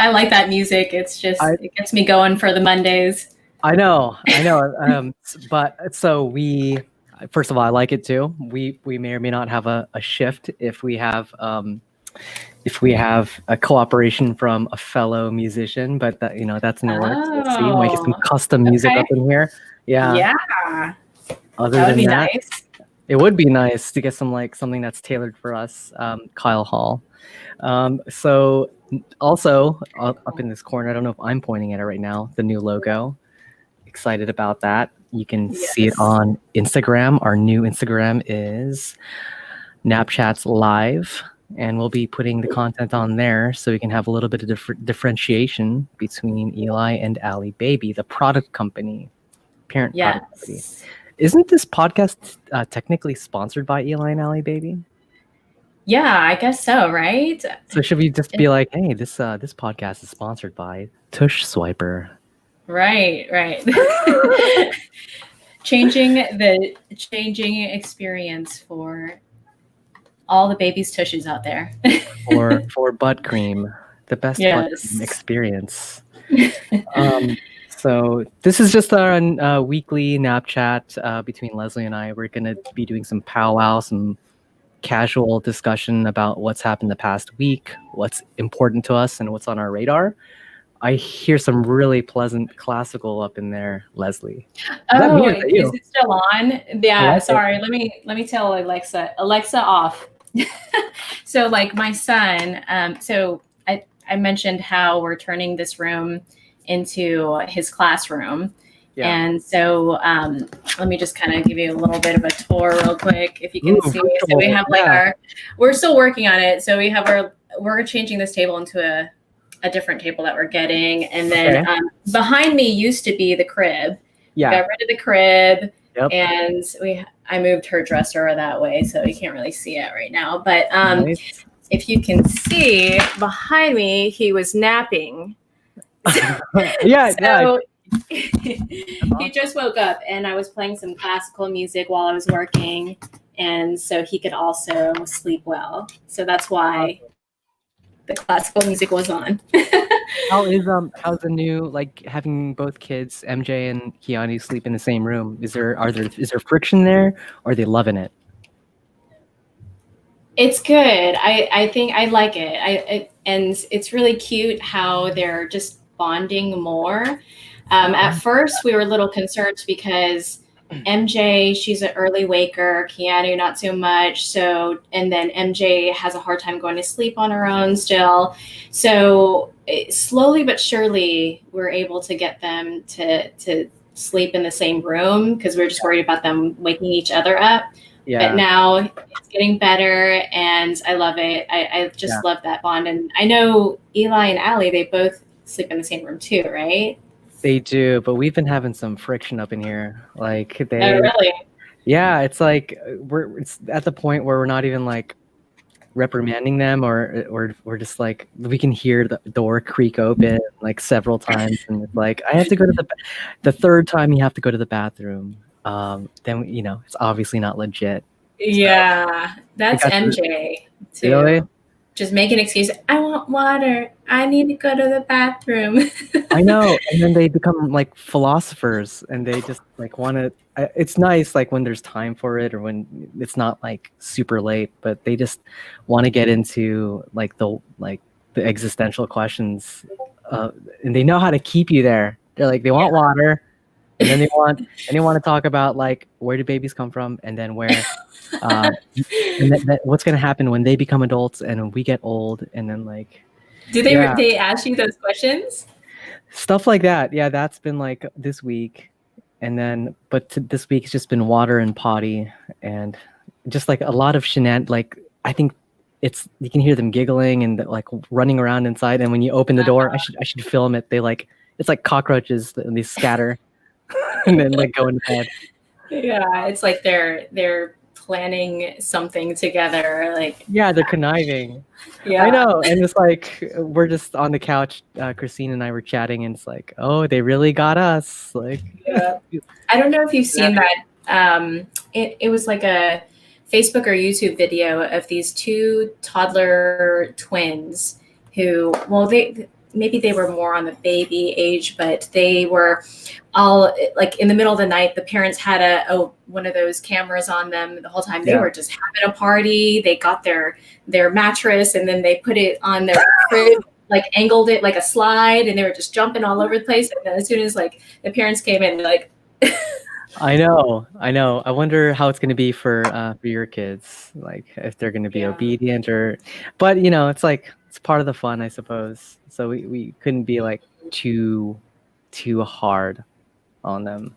I like that music. It's just, I it gets me going for the Mondays. I know. But so first of all, I like it too. We may or may not have a shift if we have a cooperation from a fellow musician, but that's in the works. We'll see. Might get some Oh, custom music okay. up in here. Yeah. Yeah, Other that would than be that, nice. it would be nice to get something that's tailored for us, Kyle Hall. So also up in this corner, I don't know if I'm pointing at it right now, the new logo. Excited about that. You can see it Yes. on Instagram. Our new Instagram is NapChats Live, and we'll be putting the content on there so we can have a little bit of differentiation between Eli and Ali Baby, the product company, parent product company. Yes. Isn't this podcast technically sponsored by Eli and Ali Baby? Yeah, I guess so, right? So should we just be like, hey, this podcast is sponsored by Tush Swiper? Right. Changing experience for all the baby's tushes out there. for butt cream, the best butt cream Yes. experience. So this is just our weekly nap chat between Leslie and I. We're gonna be doing some powwow, some casual discussion about what's happened the past week, what's important to us, and what's on our radar. I hear some really pleasant classical up in there, Leslie. Is that me Oh, or is that you? is it still on? I Yeah, like it. sorry. Let me tell Alexa off. So like my son, so I mentioned how we're turning this room into his classroom. Yeah. And so let me just kind of give you a little bit of a tour real quick, if you can see. So we have like we're still working on it. So we're changing this table into a different table that we're getting. And then behind me used to be the crib. Yeah. We got rid of the crib. Yep. And I moved her dresser that way, so you can't really see it right now. But Nice. if you can see behind me, he was napping. Yeah. So he just woke up, and I was playing some classical music while I was working, and so he could also sleep well. So that's why the classical music was on. How's the new, like, having both kids, MJ and Keanu, sleep in the same room? Is there friction there, or are they loving it? It's good. I think I like it. And it's really cute how they're just bonding more. At first, we were a little concerned because MJ, she's an early waker, Keanu, not so much. So, and then MJ has a hard time going to sleep on her own still. So slowly but surely, we're able to get them to sleep in the same room because we were just worried about them waking each other up. Yeah. But now it's getting better, and I love it. I just love that bond. And I know Eli and Ali, they both sleep in the same room too, right? They do, but we've been having some friction up in here. Like Oh, really? Yeah, it's like it's at the point where we're not even like reprimanding them, or we're just like, we can hear the door creak open like several times, and it's like, I have to go to the third time you have to go to the bathroom. Then it's obviously not legit. Yeah, that's MJ too. Really? Just make an excuse. I want water. I need to go to the bathroom. I know. And then they become like philosophers, and they just like want to. It's nice like when there's time for it, or when it's not like super late, but they just want to get into like the existential questions, and they know how to keep you there. They're like, they want water, and then they want to talk about like, where do babies come from, and then where. And what's going to happen when they become adults and we get old, and then like, do they ask you those questions? Stuff like that. Yeah, that's been like this week, and then this week's just been water and potty, and just like a lot of like, I think you can hear them giggling and like running around inside, and when you open the door, I should film it. They like, it's like cockroaches, and they scatter and then like go in bed. Yeah, it's like they're planning something together, like, yeah, they're conniving. Yeah, I know. And it's like, we're just on the couch, Christine and I were chatting, and it's like, oh, they really got us. Like, yeah. I don't know if you've seen that. It was like a Facebook or YouTube video of these two toddler twins who, well, maybe they were more on the baby age, but they were all like in the middle of the night. The parents had one of those cameras on them the whole time. They were just having a party. They got their mattress and then they put it on their crib, like angled it like a slide, and they were just jumping all over the place. And then as soon as like the parents came in, they're like, I know. I wonder how it's going to be for your kids, like if they're going to be obedient but it's like it's part of the fun, I suppose. So we couldn't be like too hard on them.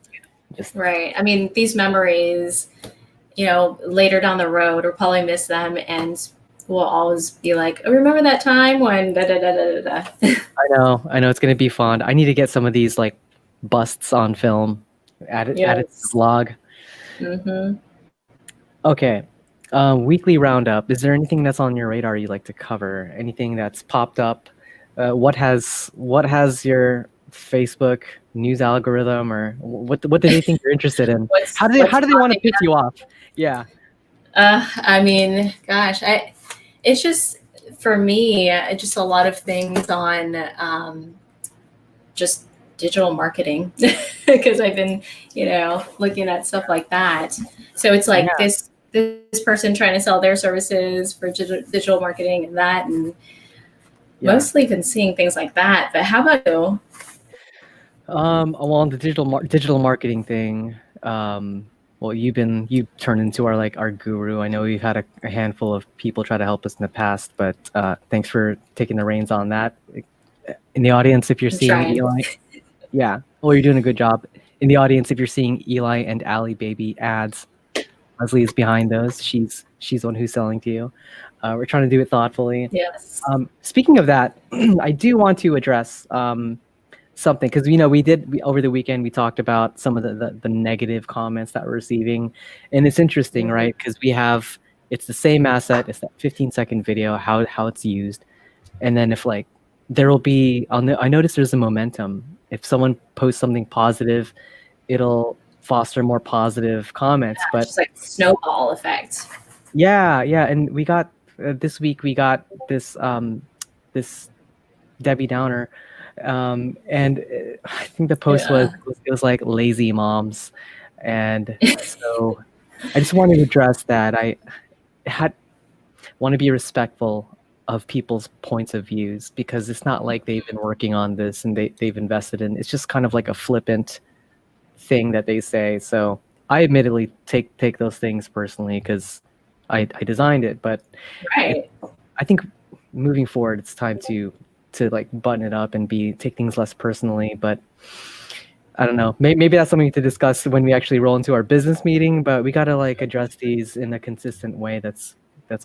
Right. I mean, these memories, later down the road, we'll probably miss them, and we'll always be like, oh, remember that time when da da da da da. I know it's going to be fun. I need to get some of these like busts on film. Add it to the vlog. Mm-hmm. Okay. Weekly roundup. Is there anything that's on your radar you'd like to cover? Anything that's popped up? What has your Facebook news algorithm, or what do they think you're interested in? How do they want to piss you off? Yeah. I mean, gosh, it's just for me, just a lot of things on just digital marketing because I've been, looking at stuff like that. So it's like this person trying to sell their services for digital marketing and that, and mostly been seeing things like that. But how about you? Well, the digital marketing thing, well, you've turned into our guru. I know we've had a handful of people try to help us in the past, but thanks for taking the reins on that. In the audience, if you're seeing Eli, well, you're doing a good job. In the audience, if you're seeing Eli and Allie Baby ads, Leslie is behind those. She's the one who's selling to you. We're trying to do it thoughtfully. Yes. Speaking of that, I do want to address something, because over the weekend we talked about some of the negative comments that we're receiving, and it's interesting, right? Because it's the same asset, it's that 15-second video, how it's used, and then if like there will be I noticed there's a momentum. If someone posts something positive, it'll foster more positive comments. But just like snowball effect. Yeah, and we got this week we got this this Debbie Downer. And I think the post was like lazy moms, and so I just wanted to address that. I want to be respectful of people's points of views, because it's not like they've been working on this and they've invested in. It's just kind of like a flippant thing that they say. So I admittedly take those things personally because I designed it, but I think moving forward it's time to like button it up and take things less personally. But I don't know, maybe that's something to discuss when we actually roll into our business meeting, but we got to like address these in a consistent way that's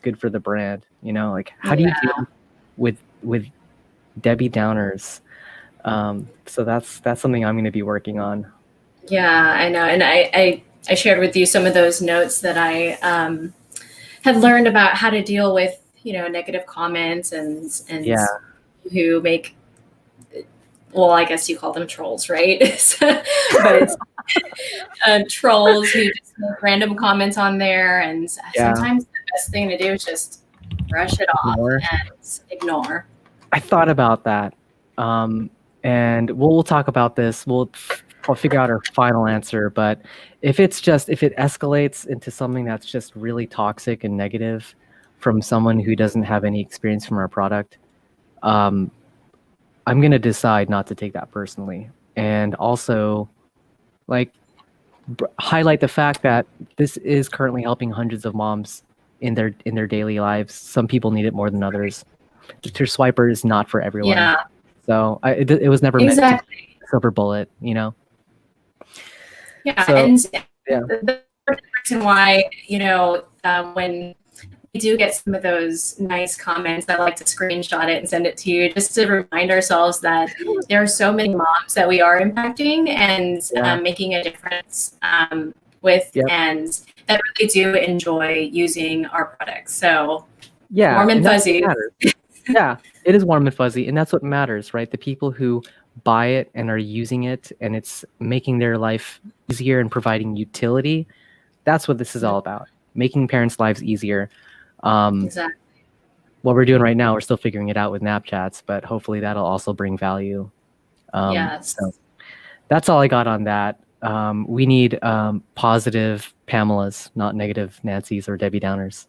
good for the brand, like how do you deal with Debbie Downers? So that's something I'm going to be working on. Yeah, I know. And I shared with you some of those notes that I had learned about how to deal with, negative comments and who make, well, I guess you call them trolls, right? But trolls who just make random comments on there, and sometimes the best thing to do is just brush it off and ignore. I thought about that, and we'll talk about this. We'll figure out our final answer. But if it escalates into something that's just really toxic and negative from someone who doesn't have any experience from our product, I'm going to decide not to take that personally. And also, like, highlight the fact that this is currently helping hundreds of moms in their daily lives. Some people need it more than others. The Swiper is not for everyone. Yeah. So it was never meant to be a silver bullet, Yeah, so, and the reason why, when we do get some of those nice comments, I like to screenshot it and send it to you, just to remind ourselves that there are so many moms that we are impacting and making a difference with, and that really do enjoy using our products. So warm and fuzzy. Yeah, it is warm and fuzzy, and that's what matters, right? The people who buy it and are using it, and it's making their life easier and providing utility. That's what this is all about, making parents' lives easier. Exactly. what we're doing right now, we're still figuring it out with Snapchats, but hopefully that'll also bring value. Yes. So that's all I got on that. We need positive Pamelas, not negative Nancys or Debbie Downers.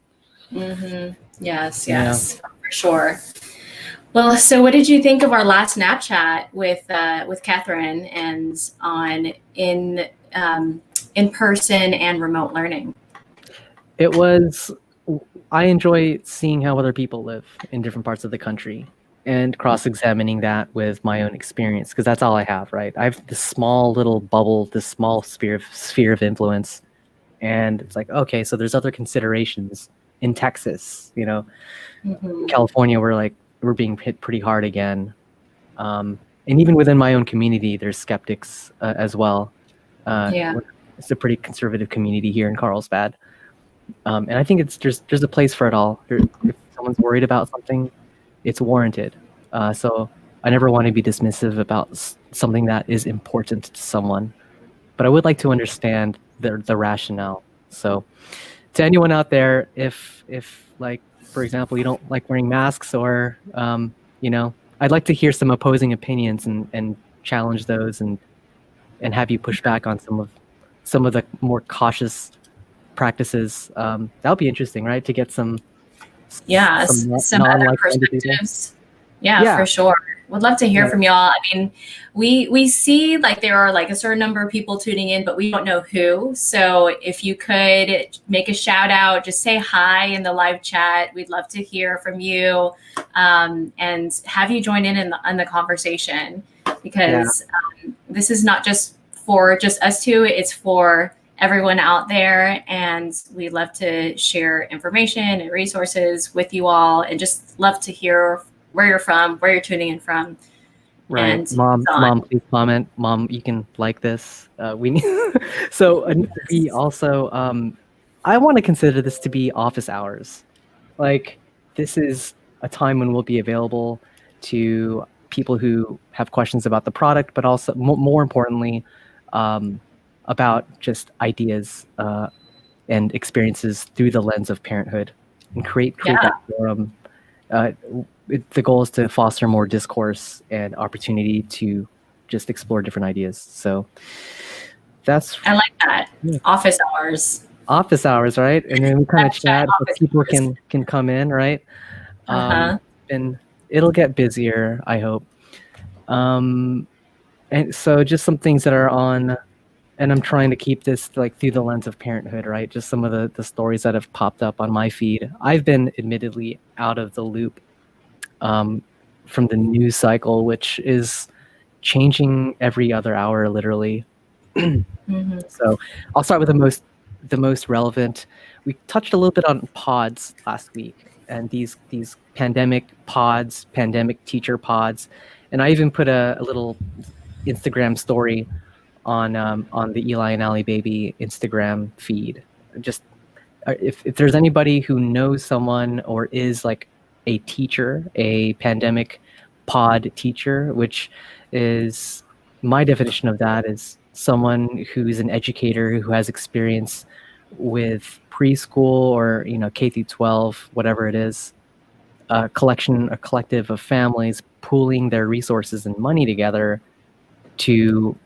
Yes, for sure. Well, so what did you think of our last Snapchat with Catherine and on in person and remote learning? It was. I enjoy seeing how other people live in different parts of the country and cross-examining that with my own experience, because that's all I have, right? I have this small little bubble, this small sphere of influence, and it's like, okay, so there's other considerations in Texas, in California, we're being hit pretty hard again, and even within my own community, there's skeptics as well. It's a pretty conservative community here in Carlsbad. And I think there's a place for it all. If someone's worried about something, it's warranted. So I never want to be dismissive about something that is important to someone, but I would like to understand the rationale. So to anyone out there, if like, for example, you don't like wearing masks, or I'd like to hear some opposing opinions and challenge those and have you push back on some of the more cautious practices. That would be interesting, right? To get some other perspectives. Yeah, for sure. Would love to hear from y'all. I mean, we see like there are like a certain number of people tuning in, but we don't know who. So if you could make a shout out, just say hi in the live chat. We'd love to hear from you, and have you join in the conversation, because this is not just for just us two. It's for everyone out there, and we love to share information and resources with you all, and just love to hear where you're from, where you're tuning in from. Right. And Mom, please comment. Mom, you can like this. We need we also I want to consider this to be office hours. Like, this is a time when we'll be available to people who have questions about the product, but also more importantly, about just ideas and experiences through the lens of parenthood, and create that forum. The goal is to foster more discourse and opportunity to just explore different ideas. So I like that. Office hours, right? And then we kind of chat, but people can come in, right? And it'll get busier, I hope. And so just some things that are on, and I'm trying to keep this like through the lens of parenthood, right? Just some of the stories that have popped up on my feed. I've been admittedly out of the loop from the news cycle, which is changing every other hour, literally. So I'll start with the most relevant. We touched a little bit on pods last week, and these pandemic pods, pandemic teacher pods, and I even put a little Instagram story on the Eli and Allie Baby Instagram feed. Just if there's anybody who knows someone or is like a teacher, a pandemic pod teacher, which is my definition of that is someone who's an educator who has experience with preschool or K through 12, whatever it is, a collective of families pooling their resources and money together to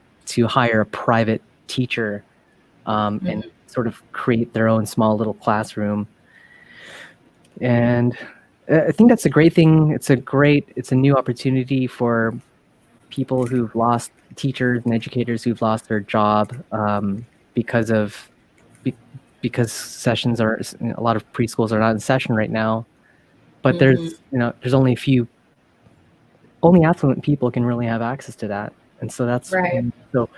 hire a private teacher and sort of create their own small little classroom. And I think that's a great thing. It's a new opportunity for people who've lost teachers and educators who've lost their job because sessions are, a lot of preschools are not in session right now. But there's only only affluent people can really have access to that. And so that's right. So,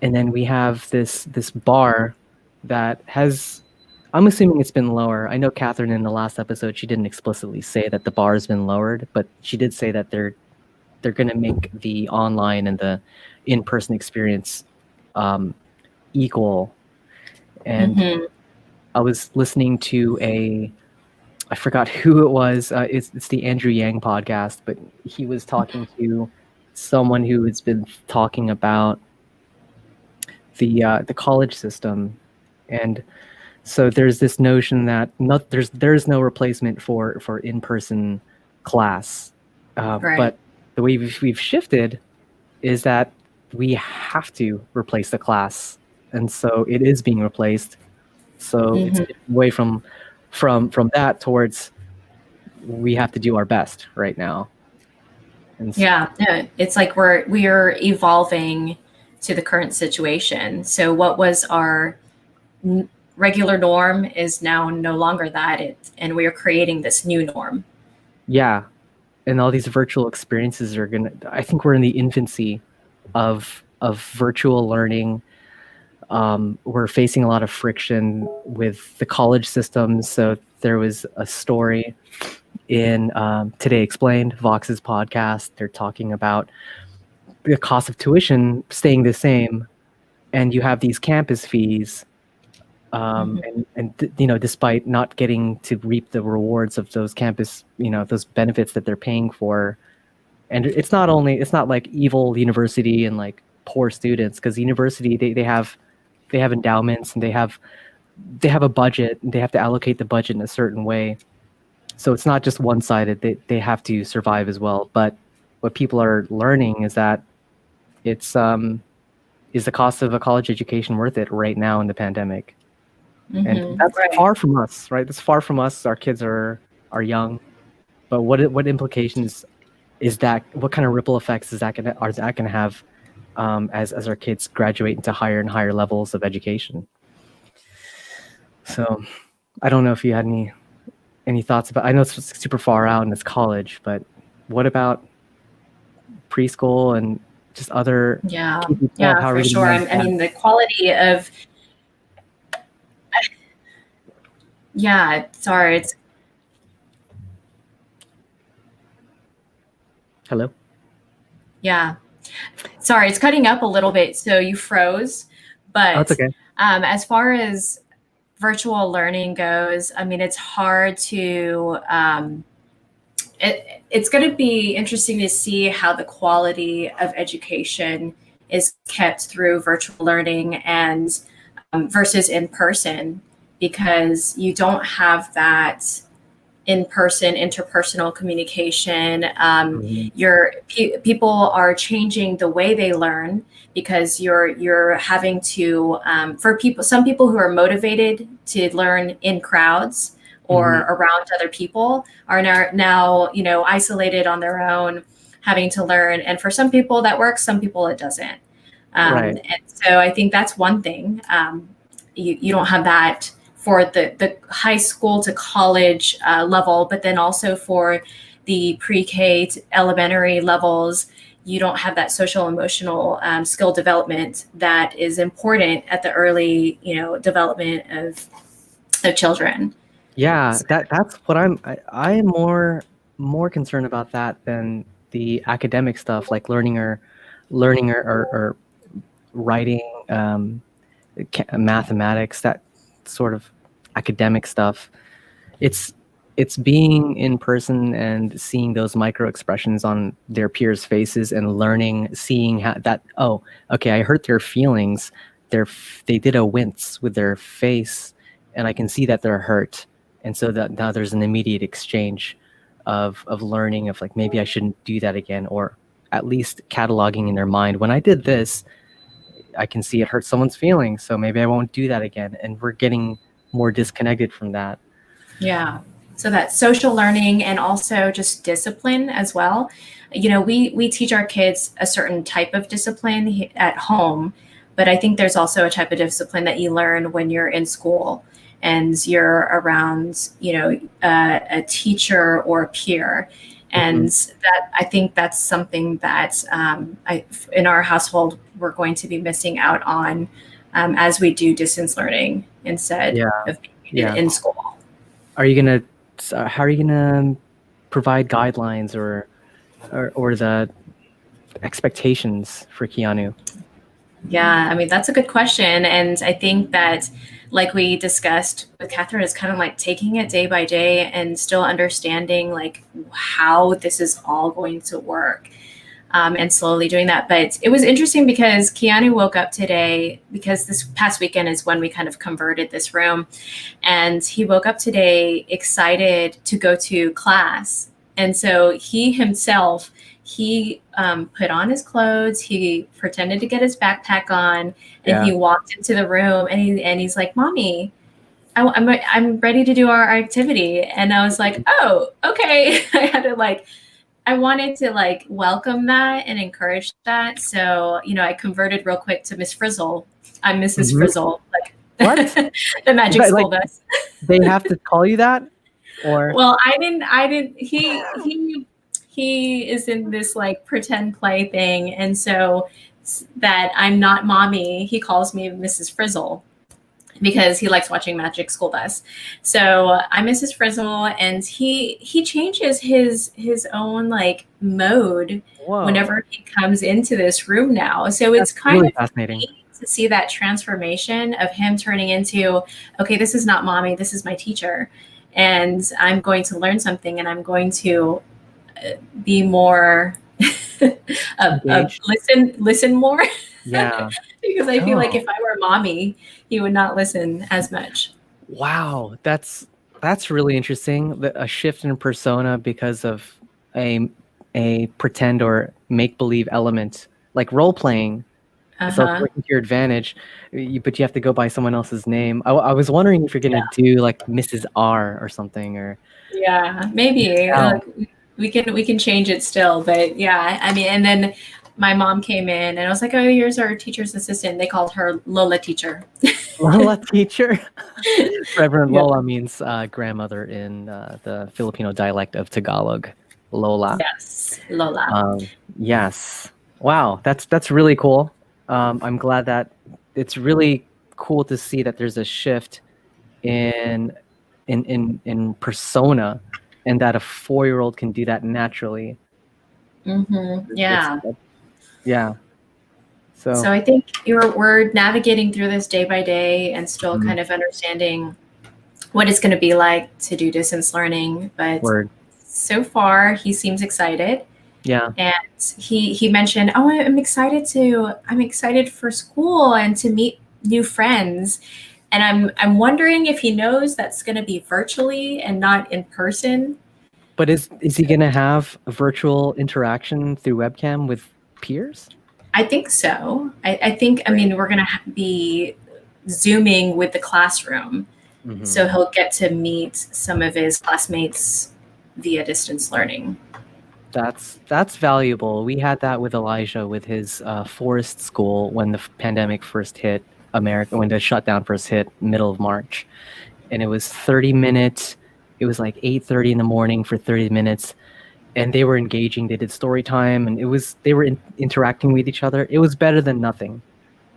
and then we have this bar that has, I'm assuming it's been lower. I know Catherine in the last episode, she didn't explicitly say that the bar has been lowered, but she did say that they're going to make the online and the in-person experience equal. And I was listening to I forgot who it was. It's the Andrew Yang podcast, but he was talking to someone who has been talking about the college system, and So there's this notion that there's no replacement for in-person class, Right. but the way we've shifted is that we have to replace the class, and so it is being replaced. So it's Mhm. away from that towards we have to do our best right now. And Yeah, no, it's like we are evolving to the current situation. So what was our regular norm is now no longer that, and we are creating this new norm. yeah, and all these virtual experiences are gonna. I think we're in the infancy of virtual learning. We're facing a lot of friction with the college systems. So there was a story in Today Explained, Vox's podcast. They're talking about the cost of tuition staying the same, and you have these campus fees, Mhm. despite not getting to reap the rewards of those campus, those benefits that they're paying for. And it's not like evil university and like poor students, because university they have endowments, and they have a budget, and they have to allocate the budget in a certain way. So it's not just one-sided. They have to survive as well. But what people are learning is that it's is the cost of a college education worth it right now in the pandemic? And that's Right. far from us, right? That's far from us. Our kids are young, but what implications is that? What kind of ripple effects is that gonna have as our kids graduate into higher and higher levels of education? So I don't know if you had any thoughts about. I know it's super far out and it's college, but what about preschool and just other Yeah, K-12? yeah, How are for we going to sure. manage I that? mean, the quality of, yeah, sorry, it's, Hello? yeah, sorry, it's cutting up a little bit. So you froze, Oh, it's but okay. as far as virtual learning goes, I mean, it's hard to, it's going to be interesting to see how the quality of education is kept through virtual learning and versus in person, because you don't have that in-person interpersonal communication. Mhm. People are changing the way they learn, because you're having to for people, some people who are motivated to learn in crowds or Mhm. around other people are now isolated on their own, having to learn. And for some people that works, some people it doesn't. Right. And so I think that's one thing. You don't have that for the high school to college level, but then also for the pre-K to elementary levels, you don't have that social emotional skill development that is important at the early, development of children. Yeah, So, that's what I am more concerned about that than the academic stuff, like learning or writing, mathematics, that sort of academic stuff. It's it's being in person and seeing those micro expressions on their peers' faces and learning, seeing how that, oh, okay, I hurt their feelings. They did a wince with their face, and I can see that they're hurt. And so that now there's an immediate exchange of learning, of like, maybe I shouldn't do that again, or at least cataloging in their mind, when I did this, I can see it hurt someone's feelings, so maybe I won't do that again. And we're getting more disconnected from that. yeah. So that social learning and also just discipline as well. We teach our kids a certain type of discipline at home, but I think there's also a type of discipline that you learn when you're in school and you're around, a teacher or a peer. And Mhm. that, I think that's something that in our household, we're going to be missing out on as we do distance learning instead Yeah, of being yeah. in school. Are you gonna, how are you gonna provide guidelines, or the expectations for Keanu? Yeah, I mean, that's a good question. And I think that, like we discussed with Catherine, is kind of like taking it day by day and still understanding like how this is all going to work. and slowly doing that. But it was interesting because Keanu woke up today, because this past weekend is when we kind of converted this room. And he woke up today excited to go to class. And so he himself, he put on his clothes, he pretended to get his backpack on, and he walked into the room, and he's like, Mommy, I'm ready to do our activity. And I was like, oh, okay. I wanted to like welcome that and encourage that. So, I converted real quick to Miss Frizzle. I'm Mrs. Frizzle, like What? the magic school bus. They have to call you that? Or Well, I didn't, he is in this like pretend play thing. And so that I'm not mommy, he calls me Mrs. Frizzle, because he likes watching Magic School Bus. So I'm Mrs. Frizzle, and he changes his own like mode whenever he comes into this room now. So it's kind really of fascinating neat to see that transformation of him turning into, okay, this is not mommy, this is my teacher, and I'm going to learn something, and I'm going to be more listen more. Yeah. Because I feel like if I were mommy, he would not listen as much. Wow, that's really interesting. A shift in persona because of a pretend or make believe element, like role playing. So it's working to your advantage, but you have to go by someone else's name. I was wondering if you're gonna do like Mrs. R or something, or maybe we can change it still. But yeah, I mean, and then my mom came in, and I was like, oh, here's our teacher's assistant. They called her Lola teacher. Lola teacher. Reverend Lola means grandmother in the Filipino dialect of Tagalog. Lola. Yes, Lola. Yes. Wow, that's really cool. I'm glad that it's really cool to see that there's a shift in persona, and that a 4-year-old can do that naturally. Yeah. So I think we're navigating through this day by day, and still kind of understanding what it's going to be like to do distance learning. But so far, he seems excited. Yeah. And he mentioned, oh, I'm excited for school and to meet new friends. And I'm wondering if he knows that's going to be virtually and not in person. But is he going to have a virtual interaction through webcam with peers? I think so. I think, I mean, we're going to be Zooming with the classroom. So he'll get to meet some of his classmates via distance learning. That's valuable. We had that with Elijah with his forest school when the pandemic first hit America, when the shutdown first hit middle of March. And it was 30 minutes. It was like 8:30 in the morning for 30 minutes. And they were engaging. They did story time, and they were interacting with each other. It was better than nothing.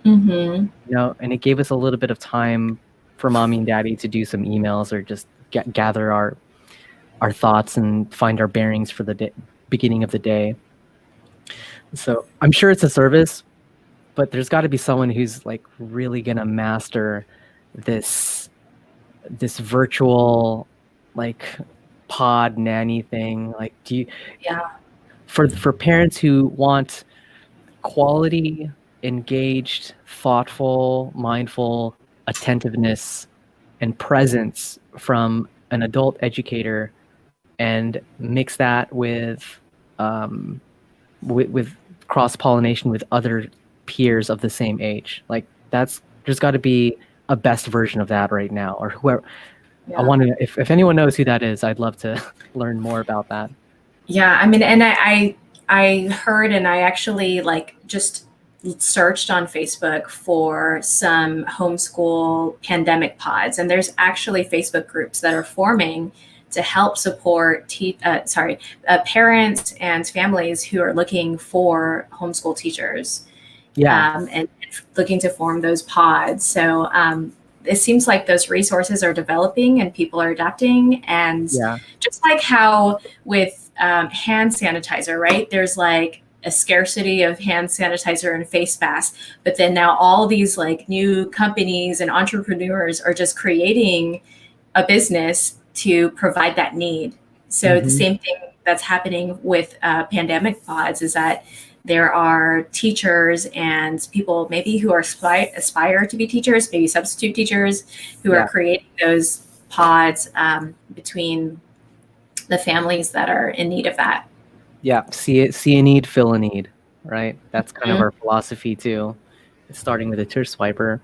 And it gave us a little bit of time for mommy and daddy to do some emails, or just gather our thoughts and find our bearings for the beginning of the day. So I'm sure it's a service, but there's got to be someone who's like really gonna master this virtual like pod nanny thing. Like, for parents who want quality, engaged, thoughtful, mindful attentiveness and presence from an adult educator, and mix that with cross-pollination with other peers of the same age. Like, there's got to be a best version of that right now, or whoever. I want to, if anyone knows who that is, I'd love to learn more about that. Yeah, I mean, and I heard, and I actually like just searched on Facebook for some homeschool pandemic pods, and there's actually Facebook groups that are forming to help support parents and families who are looking for homeschool teachers. And looking to form those pods. So it seems like those resources are developing and people are adapting. And just like how with hand sanitizer, right? There's like a scarcity of hand sanitizer and face masks, but then now all these like new companies and entrepreneurs are just creating a business to provide that need. So the same thing that's happening with pandemic pods is that there are teachers and people maybe who are aspire to be teachers, maybe substitute teachers, who are creating those pods between the families that are in need of that. Yeah, see a need, fill a need, right? That's kind of our philosophy too. It's starting with a tear swiper.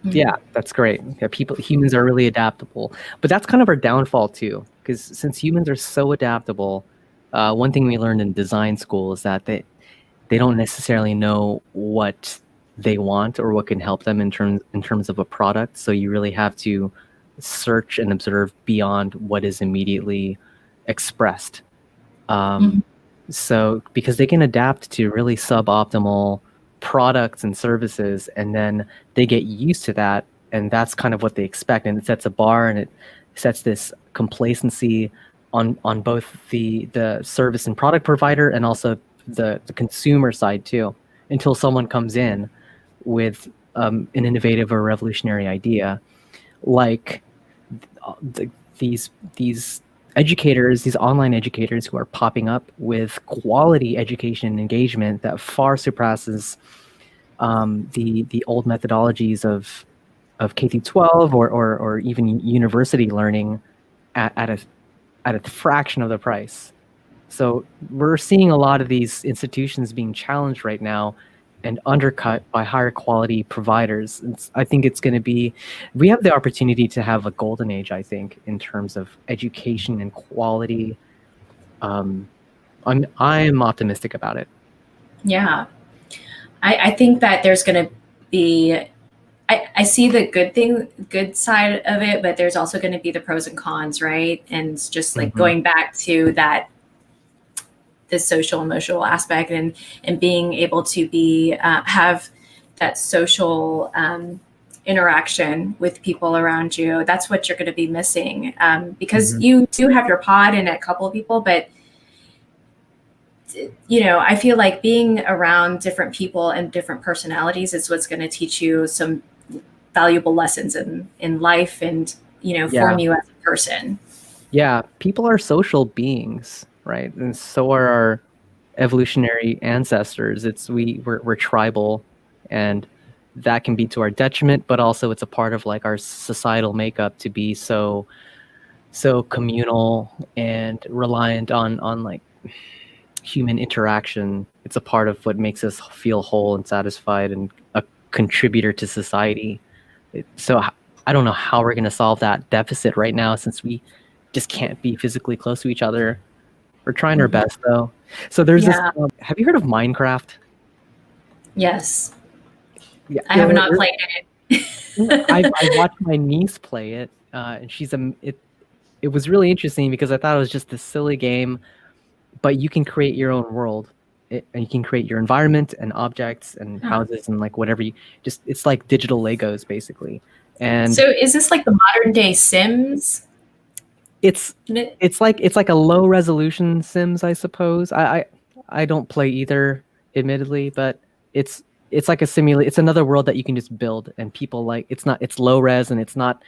Yeah, that's great. Yeah, humans are really adaptable, but that's kind of our downfall too, because since humans are so adaptable, one thing we learned in design school is that they don't necessarily know what they want or what can help them in terms of a product. So you really have to search and observe beyond what is immediately expressed. So because they can adapt to really suboptimal products and services, and then they get used to that, and that's kind of what they expect, and it sets a bar, and it sets this complacency on both the service and product provider and also the consumer side too, until someone comes in with an innovative or revolutionary idea, like these educators, these online educators who are popping up with quality education and engagement that far surpasses the old methodologies of K through 12 or even university learning at a fraction of the price. So we're seeing a lot of these institutions being challenged right now and undercut by higher quality providers. I think it's going to be, we have the opportunity to have a golden age, I think, in terms of education and quality. I'm optimistic about it. Yeah. I think that there's going to be, I see the good side of it, but there's also going to be the pros and cons, right? And just like going back to that, the social emotional aspect and being able to be have that social interaction with people around you. That's what you're going to be missing because you do have your pod and a couple of people, but I feel like being around different people and different personalities is what's going to teach you some valuable lessons in life and form you as a person. Yeah, people are social beings, right? And so are our evolutionary ancestors. We're tribal, and that can be to our detriment, but also it's a part of like our societal makeup to be so communal and reliant on like human interaction. It's a part of what makes us feel whole and satisfied and a contributor to society. So I don't know how we're going to solve that deficit right now, since we just can't be physically close to each other. We're trying our best though. So there's this, have you heard of Minecraft? Yes. Yeah, I have not played it. I watched my niece play it, and it was really interesting because I thought it was just this silly game, but you can create your own world. And you can create your environment and objects and houses and like whatever it's like digital Legos basically. And so is this like the modern day Sims? It's like a low resolution Sims, I suppose. I don't play either, admittedly, but it's like a simulate. It's another world that you can just build, and people like it's low res and it's not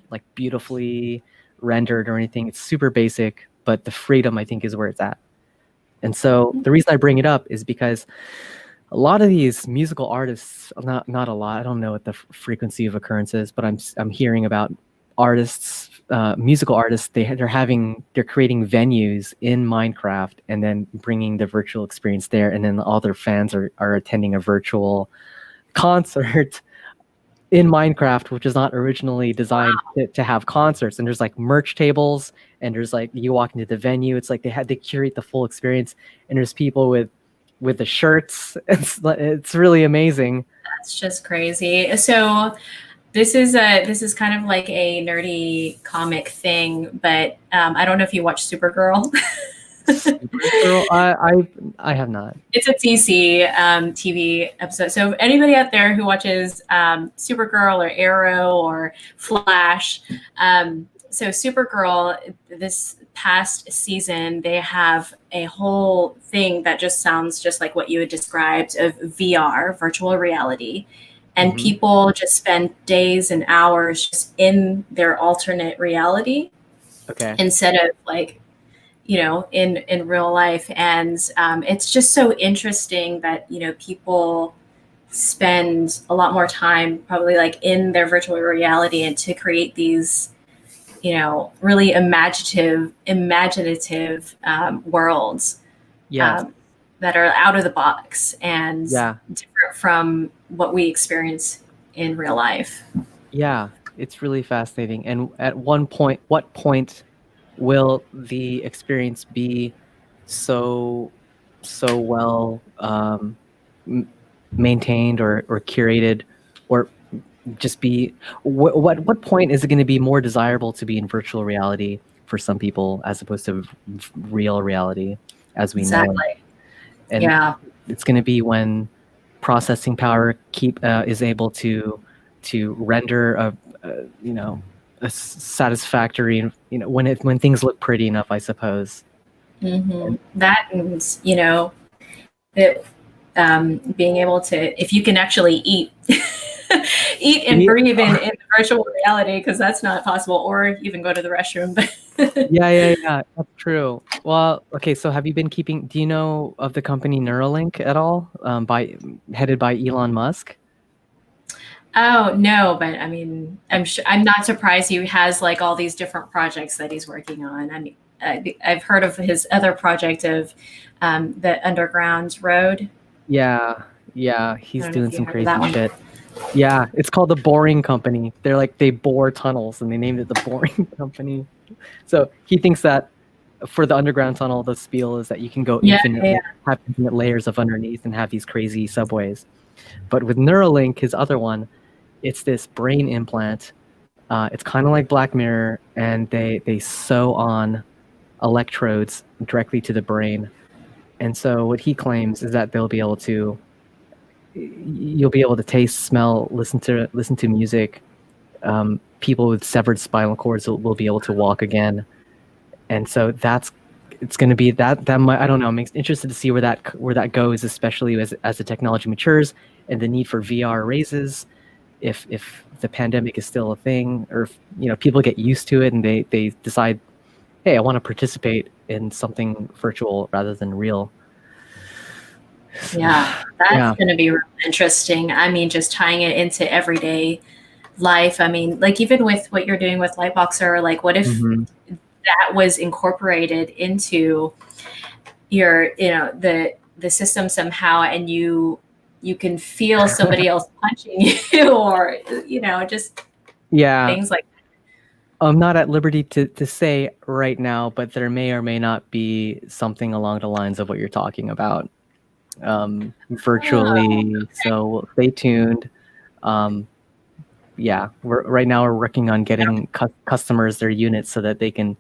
like beautifully rendered or anything. It's super basic, but the freedom I think is where it's at. And so the reason I bring it up is because a lot of these musical artists, not a lot, I don't know what the frequency of occurrence is, but I'm hearing about artists, musical artists, they're creating venues in Minecraft and then bringing the virtual experience there, and then all their fans are attending a virtual concert in Minecraft, which is not originally designed to have concerts. And there's like merch tables, and there's like, you walk into the venue, it's like they curate the full experience, and there's people with the shirts. It's really amazing. That's just crazy. So this is kind of like a nerdy comic thing, but I don't know if you watch Supergirl. Supergirl, I have not. It's a DC TV episode. So anybody out there who watches Supergirl or Arrow or Flash, so Supergirl, this past season, they have a whole thing that just sounds just like what you had described of VR, virtual reality. And people just spend days and hours just in their alternate reality. Okay. Instead of like in real life. And it's just so interesting that, people spend a lot more time probably like in their virtual reality and to create these, really imaginative worlds Yes. that are out of the box and Yeah. different from what we experience in real life. Yeah. It's really fascinating. And at what point will the experience be so well maintained or curated, or just be what point is it going to be more desirable to be in virtual reality for some people as opposed to real reality as we know it? Exactly. And Yeah. it's going to be when processing power is able to render a satisfactory, when things look pretty enough, I suppose. That, and that being able to, if you can actually eat eat and breathe in virtual reality, because that's not possible, or even go to the restroom. Yeah, that's true. Well, okay, so do you know of the company Neuralink at all, headed by Elon Musk? Oh no, but I mean, I'm not surprised he has like all these different projects that he's working on. I mean, I've heard of his other project of the underground road. Yeah, I he's don't know doing if you some heard of crazy that one. shit. Yeah, it's called the Boring Company. They bore tunnels, and they named it the Boring Company. So he thinks that for the underground tunnel, the spiel is that you can go Yeah, have infinite layers of underneath and have these crazy subways. But with Neuralink, his other one, it's this brain implant. It's kind of like Black Mirror, and they sew on electrodes directly to the brain. And so what he claims is that you'll be able to taste, smell, listen to music. People with severed spinal cords will be able to walk again. And so it's going to be that might, I don't know. I'm interested to see where that goes, especially as the technology matures and the need for VR raises. If the pandemic is still a thing, or if, people get used to it and they decide, hey, I want to participate in something virtual rather than real. yeah, that's going to be really interesting. I mean, just tying it into everyday life. I mean, like even with what you're doing with Lightboxer, like what if that was incorporated into your, the system somehow, and you can feel somebody else punching you, or just things like that. I'm not at liberty to say right now, but there may or may not be something along the lines of what you're talking about, virtually. Okay. So stay tuned. Right now we're working on getting customers their units so that they can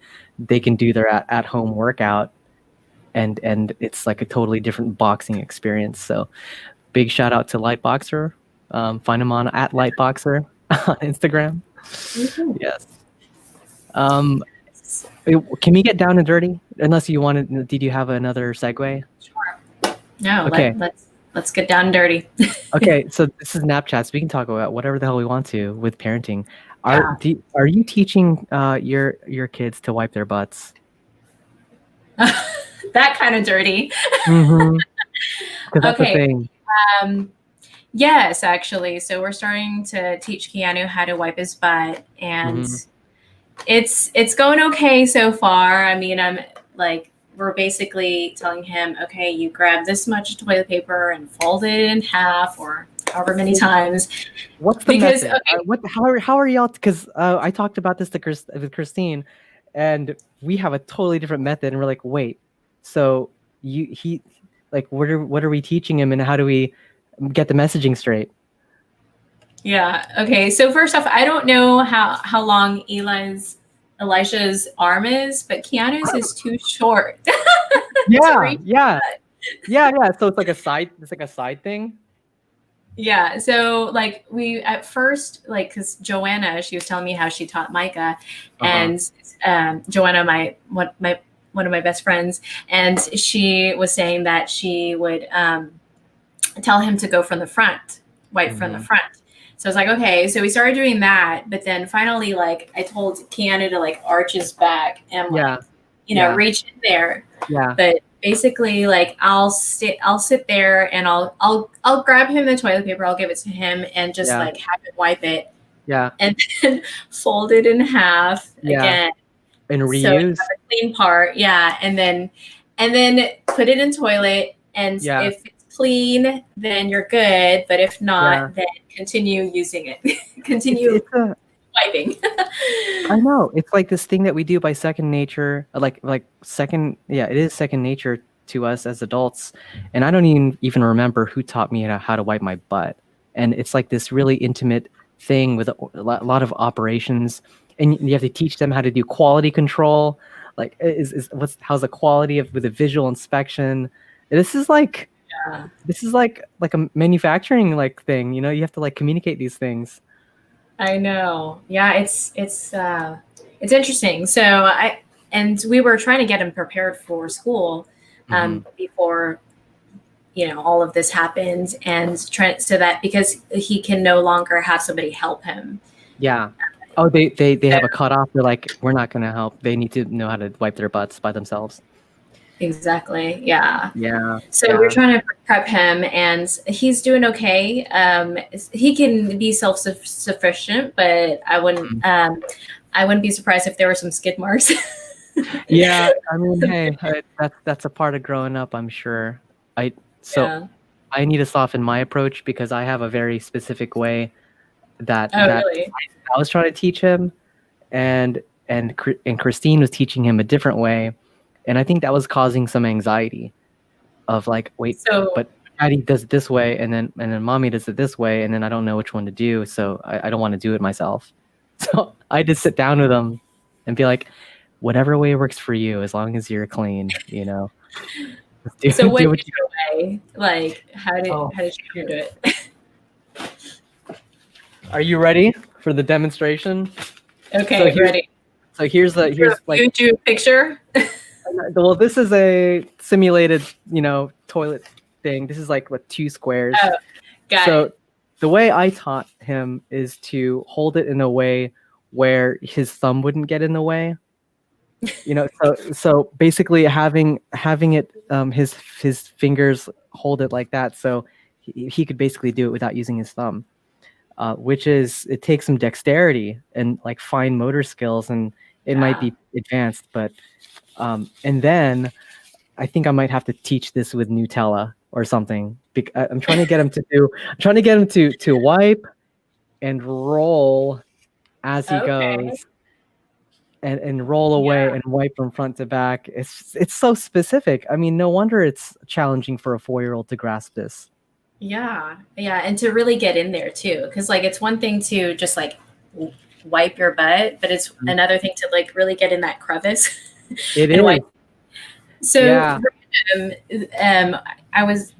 do their at home workout, and it's like a totally different boxing experience. So big shout out to Lightboxer. Find him on at Lightboxer on Instagram. Yes. Can we get down and dirty? Unless you wanted, did you have another segue? Sure. No. Okay. Let's get down and dirty. Okay, so this is Snapchats. We can talk about whatever the hell we want to with parenting. Are you teaching your kids to wipe their butts? That kind of dirty. Because that's the thing. Yes, actually. So we're starting to teach Keanu how to wipe his butt, and it's going okay so far. I mean, we're basically telling him, okay, you grab this much toilet paper and fold it in half, or however many times. What's the method? Okay. How are y'all? Because I talked about this with Christine, and we have a totally different method, and we're like, wait, so what are we teaching him, and how do we get the messaging straight? Yeah. Okay. So first off, I don't know how long Elijah's arm is, but Keanu's is too short. Yeah. So it's like a side thing. Yeah. So like we at first, like, because Joanna, she was telling me how she taught Micah, and Joanna, one of my best friends, and she was saying that she would tell him to go from the front, wipe from the front. So I was like, okay. So we started doing that, but then finally, like, I told Keanu to like arch his back, and like, Yeah. reach in there. Yeah. But basically, like I'll sit there and I'll grab him the toilet paper, I'll give it to him and just Yeah. like have him wipe it Yeah. and then fold it in half Yeah. again. And So you reuse. have a clean part, yeah, and then put it in toilet, and Yeah. if it's clean, then you're good. But if not, Yeah. then continue using it. Continue It's a, wiping. I know. It's like this thing that we do by second nature, like second, yeah, it is second nature to us as adults. And I don't even remember who taught me how to wipe my butt. And it's like this really intimate thing with a lot of operations, and you have to teach them how to do quality control. Like, how's the quality of with a visual inspection? This is like Yeah. this is like a manufacturing like thing. You know, you have to like communicate these things. I know. Yeah, it's interesting. So we were trying to get him prepared for school before all of this happened, and try so that because he can no longer have somebody help him. Yeah. Oh, they have a cutoff. They're like, we're not going to help. They need to know how to wipe their butts by themselves. Exactly. Yeah. Yeah. So yeah. we're trying to prep him, and he's doing okay. He can be self-sufficient, but I wouldn't be surprised if there were some skid marks. Yeah. I mean, hey, that's a part of growing up, I'm sure. I need to soften my approach because I have a very specific way that really? I was trying to teach him, and Christine was teaching him a different way, and I think that was causing some anxiety of like, wait, but Daddy does it this way, and then Mommy does it this way, and then I don't know which one to do, so I don't want to do it myself. So I just sit down with him and be like, whatever way works for you, as long as you're clean, you know. So what's your way? Like, how did you do it? Are you ready for the demonstration? Okay, ready. So here's like you do a picture. Well, this is a simulated, toilet thing. This is like 2 squares. Oh, got it. The way I taught him is to hold it in a way where his thumb wouldn't get in the way. So basically having it his fingers hold it like that, so he could basically do it without using his thumb. It takes some dexterity and like fine motor skills, and it might be advanced, but and then I think I might have to teach this with Nutella or something. I'm trying to get him to wipe and roll as he goes, and roll away and wipe from front to back. It's so specific. I mean, no wonder it's challenging for a 4-year-old to grasp this. Yeah, and to really get in there too, because like it's one thing to just like wipe your butt, but it's another thing to like really get in that crevice. It is. Wipe. So I was,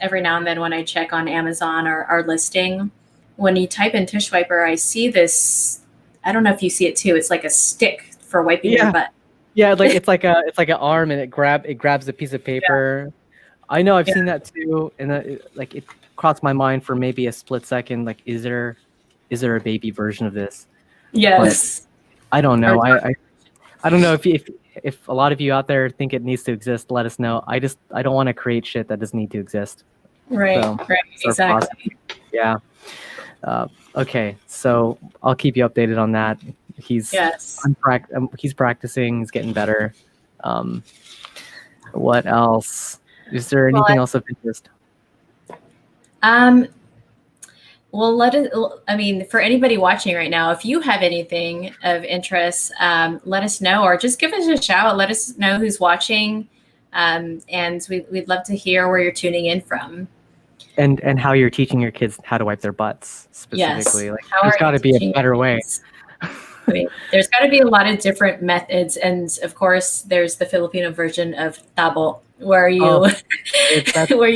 every now and then when I check on Amazon or our listing, when you type in tush wiper, I see this. I don't know if you see it too. It's like a stick for wiping your butt. Yeah, like it's like an arm, and it grabs a piece of paper. Yeah. I know, I've seen that too, and it crossed my mind for maybe a split second. Like, is there a baby version of this? Yes. But I don't know. I don't know if a lot of you out there think it needs to exist. Let us know. I don't want to create shit that doesn't need to exist. Right. Exactly. Yeah. Okay. So I'll keep you updated on that. He's practicing. He's getting better. What else? Is there anything else of interest? Well, for anybody watching right now, if you have anything of interest, let us know, or just give us a shout. Let us know who's watching, and we'd love to hear where you're tuning in from. And how you're teaching your kids how to wipe their butts specifically. Yes. Like, there's got to be a better way. There's got to be a lot of different methods, and of course, there's the Filipino version of tabo, where you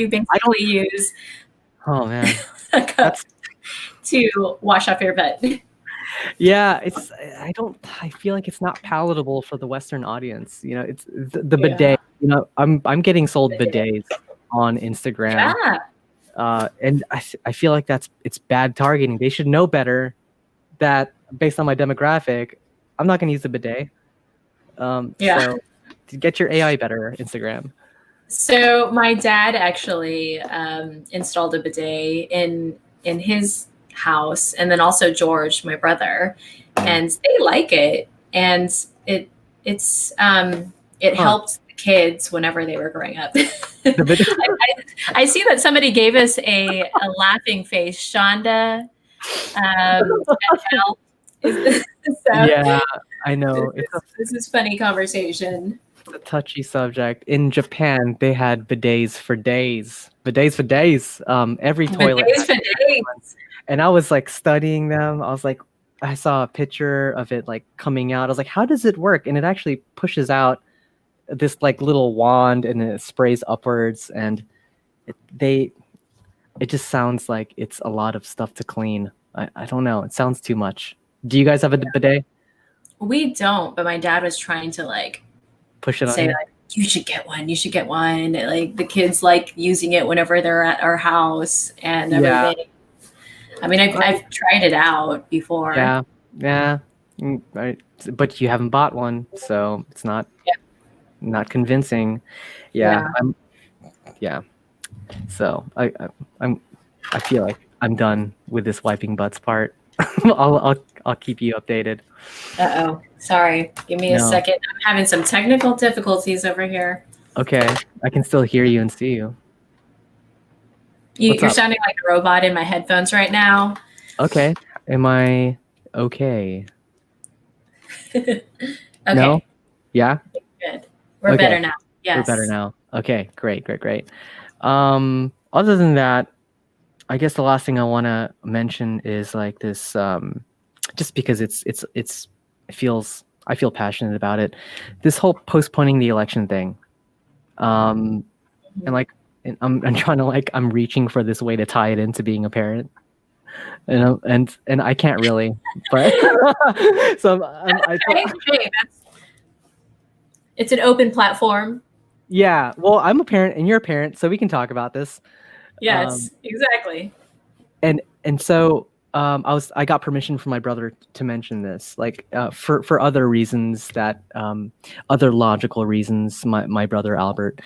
basically use a cup to wash off your butt. Yeah, I feel like it's not palatable for the Western audience. It's the bidet. I'm getting sold bidets on Instagram. Yeah. And I feel like it's bad targeting. They should know better that based on my demographic, I'm not going to use the bidet. So Get your AI better, Instagram. So my dad actually installed a bidet in his house, and then also George, my brother, and they like it, and it helped the kids whenever they were growing up. I see that somebody gave us a laughing face, Shonda. Yeah, I know. This is funny conversation. It's a touchy subject. In Japan, they had bidets for days. Bidets for days. Every toilet. Bidets for days. And I was like studying them. I was like, I saw a picture of it like coming out. I was like, how does it work? And it actually pushes out this like little wand and it sprays upwards, and it just sounds like it's a lot of stuff to clean. I don't know. It sounds too much. Do you guys have a bidet? We don't, but my dad was trying to like push it on say like, you should get one. You should get one. Like the kids like using it whenever they're at our house and everything. Yeah. I mean, I've tried it out before. Yeah. Right. But you haven't bought one, so it's not convincing. Yeah. So I feel like I'm done with this wiping butts part. I'll keep you updated. Uh-oh. Sorry. Give me a second. I'm having some technical difficulties over here. Okay. I can still hear you and see you. You're sounding like a robot in my headphones right now. Okay. Am I okay? Okay. No? Yeah? Good. We're better now. Yes. We're better now. Okay. Great. Other than that, I guess the last thing I want to mention is like this, just because I feel passionate about it. This whole postponing the election thing. And like, I'm trying to like, I'm reaching for this way to tie it into being a parent, and I can't really, but so it's an open platform. Yeah. Well, I'm a parent and you're a parent, so we can talk about this. Yes, exactly. And so I got permission from my brother to mention this, like for other reasons that other logical reasons. My brother Albert,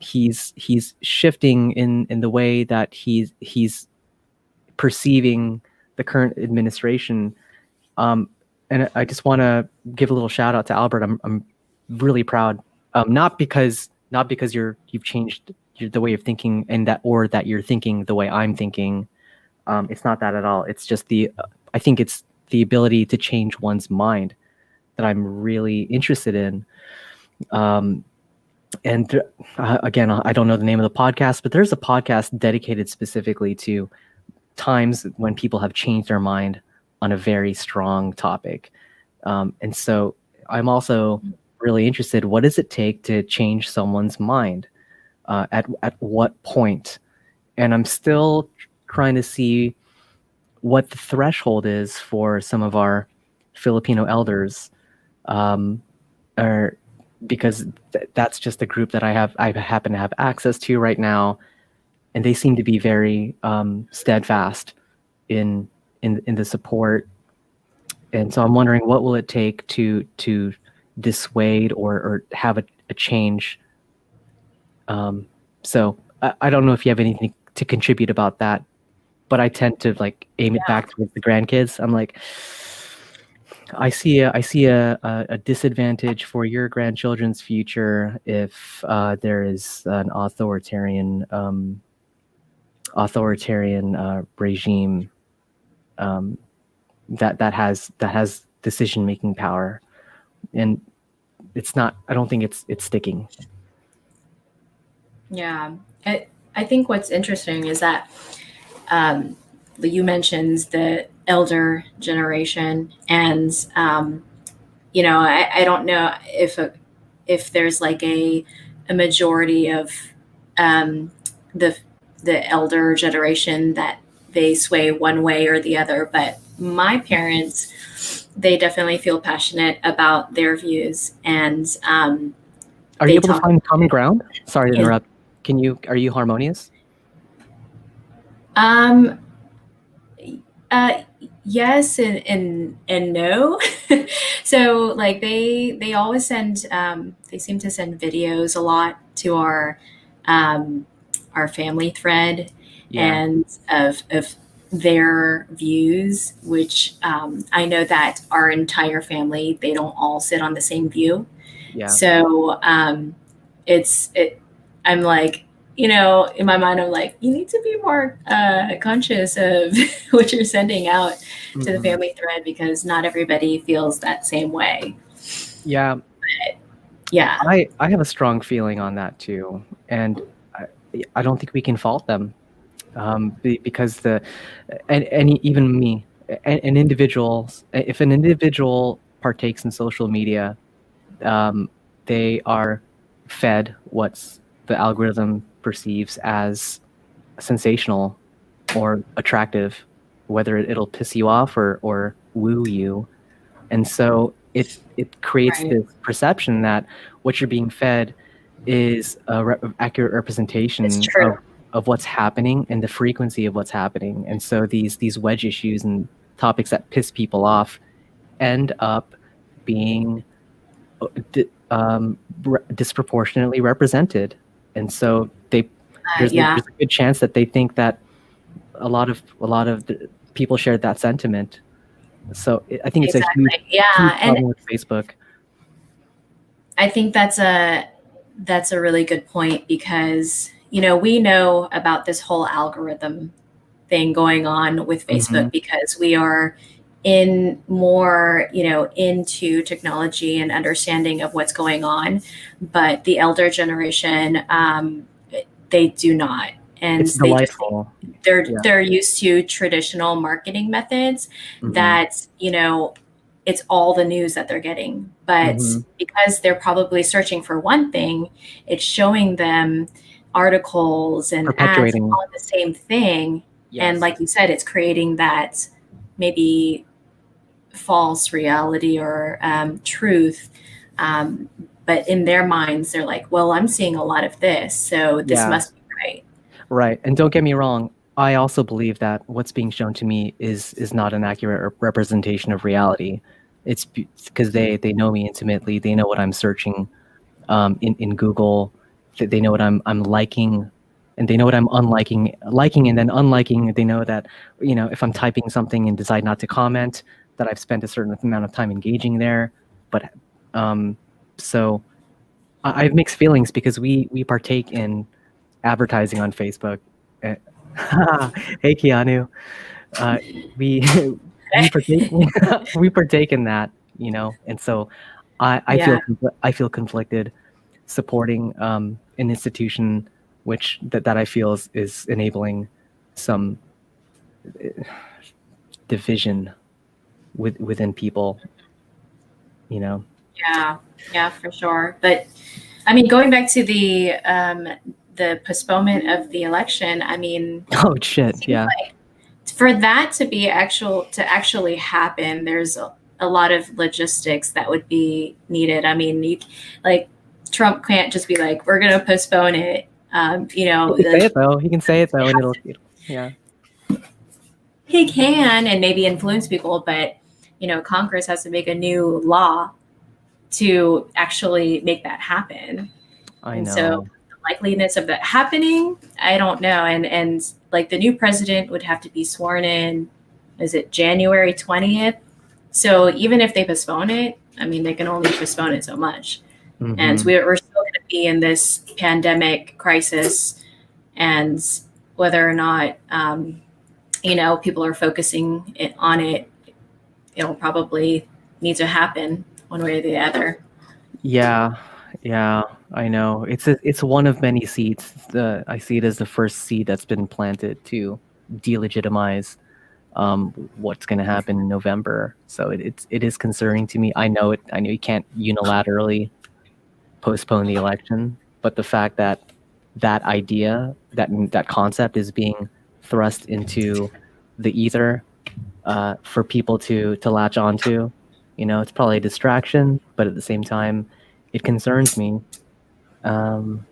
he's shifting in the way that he's perceiving the current administration, and I just want to give a little shout out to Albert. I'm really proud, not because you've changed the way of thinking and that you're thinking the way I'm thinking. It's not that at all. It's just I think it's the ability to change one's mind that I'm really interested in. And again, I don't know the name of the podcast, but there's a podcast dedicated specifically to times when people have changed their mind on a very strong topic. And so I'm also really interested, what does it take to change someone's mind? At what point? And I'm still trying to see what the threshold is for some of our Filipino elders, because that's just a group that I happen to have access to right now, and they seem to be very steadfast in the support. And so I'm wondering, what will it take to dissuade or have a change? So I don't know if you have anything to contribute about that, but I tend to like aim it back towards the grandkids. I'm like, I see a disadvantage for your grandchildren's future if there is an authoritarian regime that has decision-making power, and it's not. I don't think it's sticking. Yeah, I think what's interesting is that you mentioned the elder generation, and I don't know if there's like a majority of the elder generation that they sway one way or the other, but my parents, they definitely feel passionate about their views, and are you able to find common ground? Sorry to interrupt. Are you harmonious? yes and no. So like they always send they seem to send videos a lot to um, our family thread Yeah. and of their views, which I know that our entire family, they don't all sit on the same view. Yeah. So I'm like, in my mind, I'm like, you need to be more conscious of what you're sending out to the Hmm. family thread because not everybody feels that same way. Yeah. Yeah, I have a strong feeling on that too, and I, I don't think we can fault them, because and even me, an individual, if an individual partakes in social media, um, they are fed what's the algorithm perceives as sensational or attractive, whether it'll piss you off or woo you. And so it creates right. this perception that what you're being fed is a accurate It's representation true. of what's happening and the frequency of what's happening. And so these wedge issues and topics that piss people off end up being disproportionately represented. And so Yeah, there's a good chance that they think that a lot of the people shared that sentiment. So I think it's a exactly. huge Yeah, and problem with Facebook. I think that's a really good point because we know about this whole algorithm thing going on with Hmm. Facebook because we are in more, into technology and understanding of what's going on. But the elder generation, they do not. And It's they just delightful. Yeah. they're used to traditional marketing methods Hmm. that, it's all the news that they're getting. But Hmm. because they're probably searching for one thing, it's showing them articles and ads Perpetuating. on the same thing. And Yes. like you said, it's creating that maybe false reality or truth. Um, but in their minds, they're like, well, I'm seeing a lot of this, so this Yeah. must be right. Right. And don't get me wrong. I also believe that what's being shown to me is not an accurate representation of reality. It's because they know me intimately. They know what I'm searching in Google. They know what I'm liking, and they know what I'm liking, and then unliking. They know that if I'm typing something and decide not to comment, that I've spent a certain amount of time engaging there. But um, so I have mixed feelings because we partake in advertising on Facebook. Eh, hey Keanu, uh, we we partake we partake in that, and so Yeah, I feel conflicted supporting an institution which that I feel is enabling some division within people, you know. yeah, yeah, for sure. But I mean, going back to the postponement of the election, I mean, Oh it shit, seems yeah. like for that to actually happen, there's a lot of logistics that would be needed. I mean, like Trump can't just be like, we're going to postpone it. He can say Like it though. He can say it though, and yeah. he can and maybe influence people, but Congress has to make a new law to actually make that happen. I And so know. the likeliness of that happening, I don't know. And like the new president would have to be sworn in, is it January 20th? So even if they postpone it, I mean, they can only postpone it so much. And Hmm. we're still going to be in this pandemic crisis. And whether or not, people are focusing on it, it'll probably need to happen one way or the other. Yeah, yeah, I know. It's one of many seeds. I see it as the first seed that's been planted to delegitimize what's going to happen in November. So it is concerning to me. I know it. I know you can't unilaterally postpone the election, but the fact that that idea, that concept, is being thrust into the ether for people to latch onto. It's probably a distraction, but at the same time, it concerns me. Um,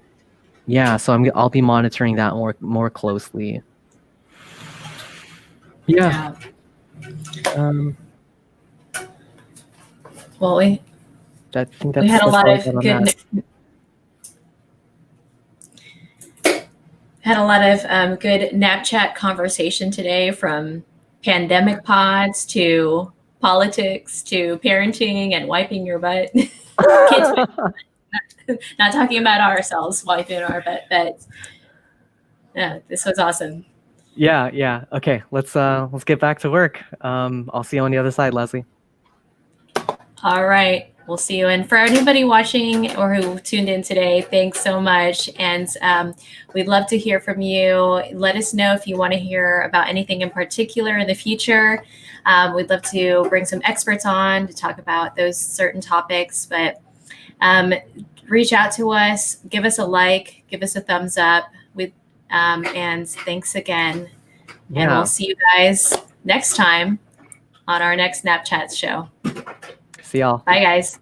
yeah, so I'll be monitoring that more closely. Yeah, Yeah. Um, Well, we I think had a that's lot all I of got on good that. had a lot of good nap chat conversation today, from pandemic pods to politics to parenting and wiping your butt. Kids, not talking about ourselves wiping our butt, but yeah, this was awesome. Yeah. Okay, let's get back to work. I'll see you on the other side, Leslie. All right. We'll see you. And for anybody watching or who tuned in today, thanks so much. And we'd love to hear from you. Let us know if you want to hear about anything in particular in the future. We'd love to bring some experts on to talk about those certain topics. But reach out to us, give us a like, give us a thumbs up. And thanks again. Yeah. And we'll see you guys next time on our next Snapchat show. See y'all. Bye, guys.